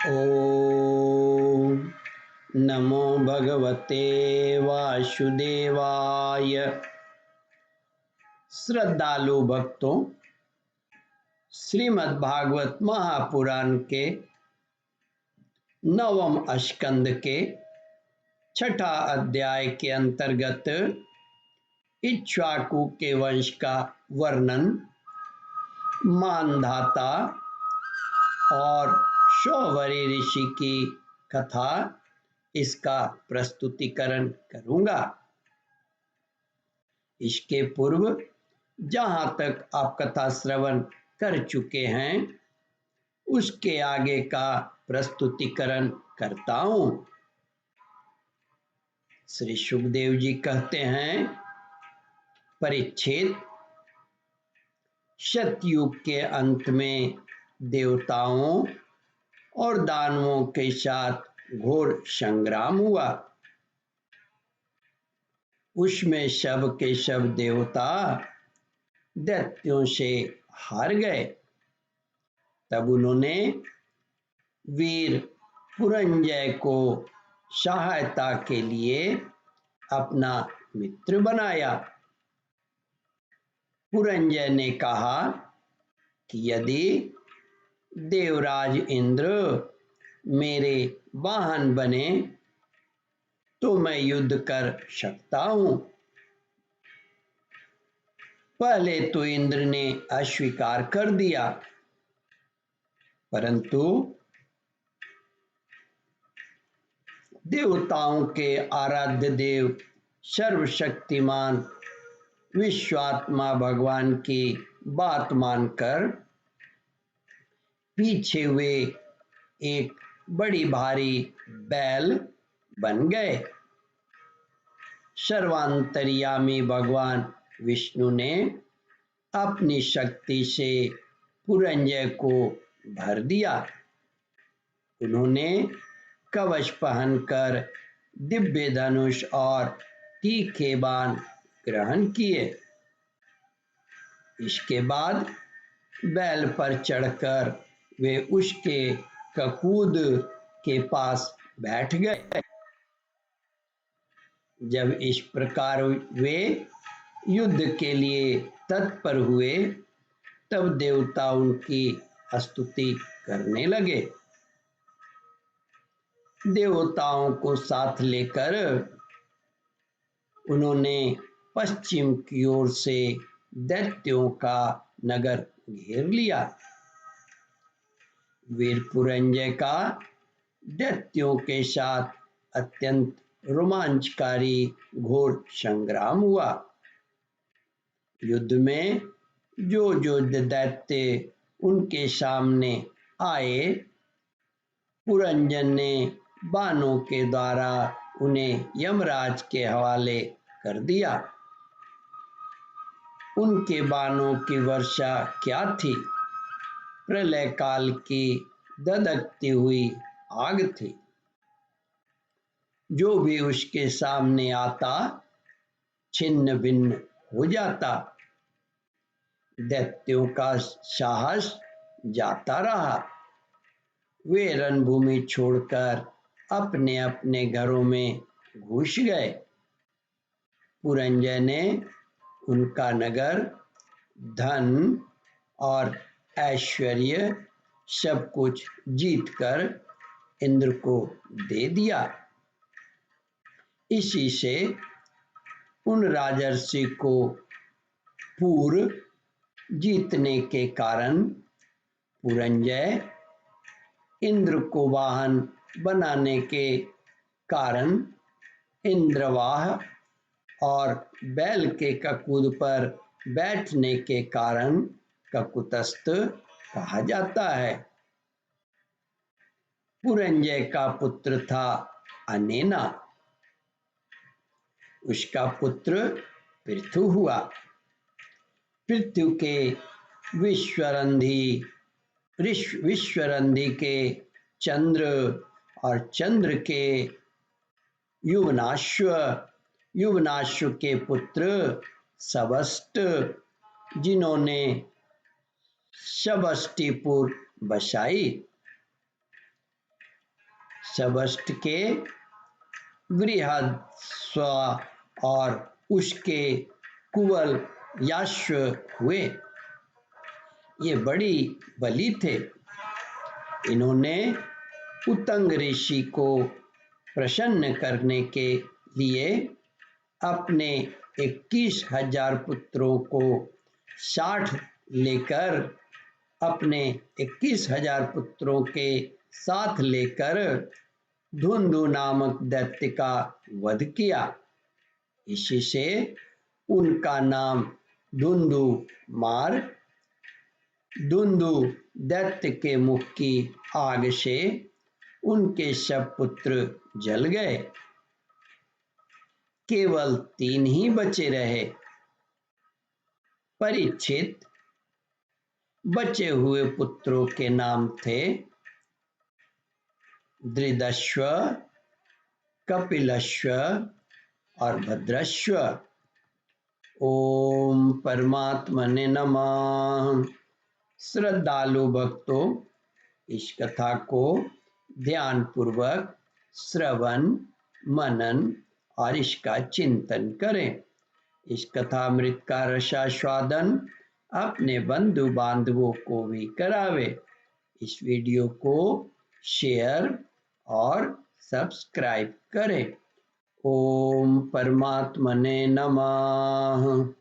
ओम नमो भगवते वासुदेवाय। श्रद्धालु भक्तों, श्रीमद् भागवत महापुराण के नवम स्कंद के छठा अध्याय के अंतर्गत इक्ष्वाकु के वंश का वर्णन, मानधाता और शौवरी ऋषि की कथा, इसका प्रस्तुतिकरण करूंगा। इसके पूर्व जहां तक आप कथा श्रवण कर चुके हैं उसके आगे का प्रस्तुतिकरण करता हूं। श्री सुखदेव जी कहते हैं, परीक्षित, सतयुग के अंत में देवताओं और दानवों के साथ घोर संग्राम हुआ। उसमें सब के सब देवता दैत्यों से हार गए। तब उन्होंने वीर पुरंजय को सहायता के लिए अपना मित्र बनाया। पुरंजय ने कहा कि यदि देवराज इंद्र मेरे वाहन बने तो मैं युद्ध कर सकता हूं। पहले तो इंद्र ने अस्वीकार कर दिया, परंतु देवताओं के आराध्य देव सर्वशक्तिमान विश्वात्मा भगवान की बात मानकर पीछे हुए एक बड़ी भारी बैल बन गए। सर्वांतर्यामी भगवान विष्णु ने अपनी शक्ति से पुरंजय को भर दिया। उन्होंने कवच पहनकर दिव्य धनुष और तीखे बाण ग्रहण किए। इसके बाद बैल पर चढ़कर वे उसके ककूद के पास बैठ गए। जब इस प्रकार वे युद्ध के लिए तत्पर हुए तब देवता उनकी स्तुति करने लगे। देवताओं को साथ लेकर उन्होंने पश्चिम की ओर से दैत्यों का नगर घेर लिया। वीर पुरंजय का दैत्यों के साथ अत्यंत रोमांचकारी घोर संग्राम हुआ। युद्ध में जो दैत्य उनके सामने आए, पुरंजन ने बाणों के द्वारा उन्हें यमराज के हवाले कर दिया। उनके बाणों की वर्षा क्या थी, प्रलय काल की धधकती हुई आग थी। जो भी उसके सामने आता छिन्न भिन्न हो जाता। दैत्यों का साहस जाता रहा। वे रणभूमि छोड़कर अपने अपने घरों में घुस गए। पुरंजय ने उनका नगर, धन और ऐश्वर्य सब कुछ जीतकर इंद्र को दे दिया। इसी से उन राजर्षि को पूर्व जीतने के कारण पुरंजय इंद्र को वाहन बनाने के कारण इंद्रवाह और बैल के ककूद पर बैठने के कारण ककुतस्थ कहा जाता है। पुरंजय का पुत्र था अनेना। उसका पुत्र पृथु हुआ। पृथु के विश्वरंधी के चंद्र और चंद्र के युवनाश्व के पुत्र सबस्ट, जिन्होंने सबस्टिपुर बसाई। सबष्ट के गृहस्व और उसके कुवल याश्व हुए। ये बड़ी बली थे। इन्होंने उतंग ऋषि को प्रसन्न करने के लिए अपने 21,000 पुत्रों को 60 लेकर अपने 21,000 पुत्रों के साथ लेकर धुंधु नामक दैत्य का वध किया। इसी से उनका नाम धुंधु मार। धुंधु दैत्य के मुख की आग से उनके सब पुत्र जल गए। केवल 3 ही बचे रहे। परीक्षित। बचे हुए पुत्रों के नाम थे दृढ़श्व, कपिलश्व और भद्रश्व। ओम परमात्मने नमः। श्रद्धालु भक्तों, इस कथा को ध्यान पूर्वक श्रवण, मनन और इसका चिंतन करें। इस कथामृत का रसास्वादन अपने बंधु बांधवों को भी करावे। इस वीडियो को शेयर और सब्सक्राइब करें। ओम परमात्मने नमः।